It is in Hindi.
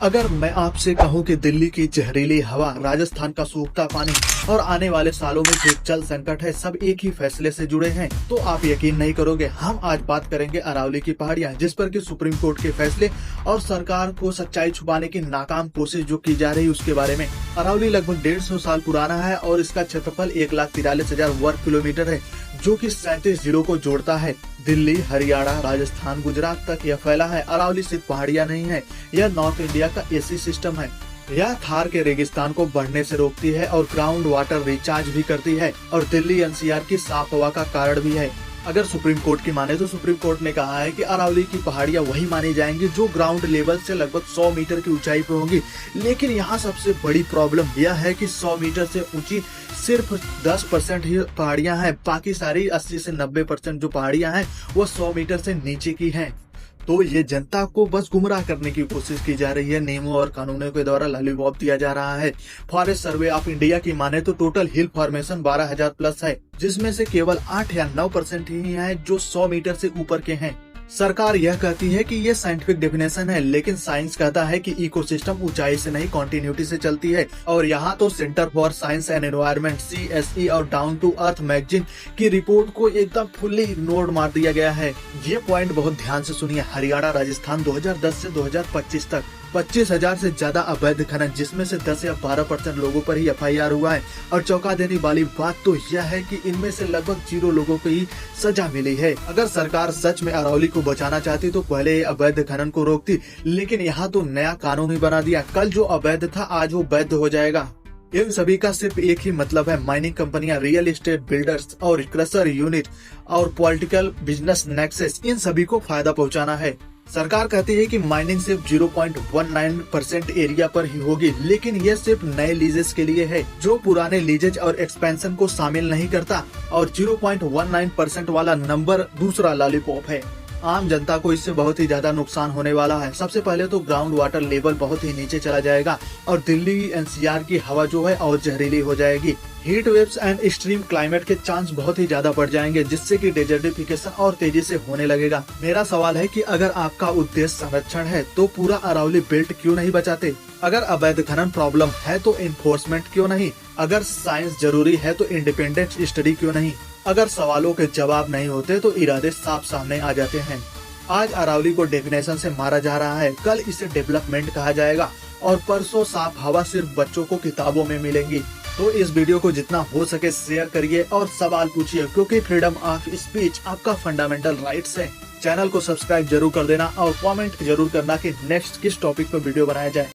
अगर मैं आपसे कहूं कि दिल्ली की जहरीली हवा, राजस्थान का सूखता पानी और आने वाले सालों में जो जल संकट है, सब एक ही फैसले से जुड़े हैं, तो आप यकीन नहीं करोगे। हम आज बात करेंगे अरावली की पहाड़ियां, जिस पर कि सुप्रीम कोर्ट के फैसले और सरकार को सच्चाई छुपाने की नाकाम कोशिश जो की जा रही है उसके बारे में। अरावली लगभग 150 साल पुराना है और इसका क्षेत्रफल 1,43,000 वर्ग किलोमीटर है, जो कि 37 जिलों को जोड़ता है। दिल्ली, हरियाणा, राजस्थान, गुजरात तक यह फैला है। अरावली सिर्फ पहाड़ियां नहीं है, यह नॉर्थ इंडिया का एसी सिस्टम है। यह थार के रेगिस्तान को बढ़ने से रोकती है और ग्राउंड वाटर रिचार्ज भी करती है और दिल्ली एनसीआर की साफ हवा का कारण भी है। अगर सुप्रीम कोर्ट की माने तो सुप्रीम कोर्ट ने कहा है कि अरावली की पहाड़ियां वही मानी जाएंगी जो ग्राउंड लेवल से लगभग 100 मीटर की ऊंचाई पर होंगी। लेकिन यहाँ सबसे बड़ी प्रॉब्लम यह है कि 100 मीटर से ऊंची सिर्फ 10% ही पहाड़ियां हैं। बाकी सारी 80 से 90% जो पहाड़ियां हैं वो 100 मीटर से नीचे की हैं। तो ये जनता को बस गुमराह करने की कोशिश की जा रही है। नियमों और कानूनों के द्वारा लॉलीपॉप दिया जा रहा है। फॉरेस्ट सर्वे ऑफ इंडिया की माने तो टोटल हिल फॉर्मेशन 12,000 प्लस है, जिसमें से केवल 8 या 9% ही है जो 100 मीटर से ऊपर के हैं। सरकार यह कहती है कि ये साइंटिफिक डेफिनेशन है, लेकिन साइंस कहता है कि इकोसिस्टम ऊंचाई से नहीं कॉन्टिन्यूटी से चलती है। और यहाँ तो centre for science and environment CSE और डाउन टू अर्थ मैगजीन की रिपोर्ट को एकदम फुल्ली इग्नोर मार दिया गया है। ये पॉइंट बहुत ध्यान से सुनिए। हरियाणा, राजस्थान 2010 से 2025 तक 25,000 से ज्यादा अवैध खनन, जिसमें से 10 या 12% लोगों पर ही FIR हुआ है। और चौंका देने वाली बात तो यह है कि इनमें से लगभग 0 लोगों को ही सजा मिली है। अगर सरकार सच में अरावली को बचाना चाहती तो पहले अवैध खनन को रोकती, लेकिन यहाँ तो नया कानून ही बना दिया। कल जो अवैध था आज वो वैध हो जाएगा। इन सभी का सिर्फ एक ही मतलब है, माइनिंग कंपनियां, रियल एस्टेट बिल्डर्स और क्रशर यूनिट और पॉलिटिकल बिजनेस नेक्सस, इन सभी को फायदा पहुंचाना है। सरकार कहती है कि माइनिंग सिर्फ 0.19% एरिया पर ही होगी, लेकिन यह सिर्फ नए लीजेस के लिए है, जो पुराने लीजेज और एक्सपेंशन को शामिल नहीं करता। और 0.19% वाला नंबर दूसरा लॉलीपॉप है। आम जनता को इससे बहुत ही ज्यादा नुकसान होने वाला है। सबसे पहले तो ग्राउंड वाटर लेवल बहुत ही नीचे चला जाएगा और दिल्ली NCR की हवा जो है और जहरीली हो जाएगी। Heat waves and extreme climate के चांस बहुत ही ज्यादा बढ़ जाएंगे, जिससे कि डेजर्टिफिकेशन और तेजी से होने लगेगा। मेरा सवाल है कि अगर आपका उद्देश्य संरक्षण है तो पूरा अरावली बेल्ट क्यों नहीं बचाते? अगर अवैध खनन प्रॉब्लम है तो इन्फोर्समेंट क्यों नहीं? अगर साइंस जरूरी है तो इंडिपेंडेंट स्टडी क्यों नहीं? अगर सवालों के जवाब नहीं होते तो इरादे साफ सामने आ जाते हैं। आज अरावली को डेफिनेशन से मारा जा रहा है, कल इसे डेवलपमेंट कहा जाएगा और परसों साफ हवा सिर्फ बच्चों को किताबों में मिलेंगी। तो इस वीडियो को जितना हो सके शेयर करिए और सवाल पूछिए, क्योंकि फ्रीडम ऑफ स्पीच आपका फंडामेंटल राइट्स है। चैनल को सब्सक्राइब जरूर कर देना और कमेंट जरूर करना कि नेक्स्ट किस टॉपिक पर वीडियो बनाया जाए।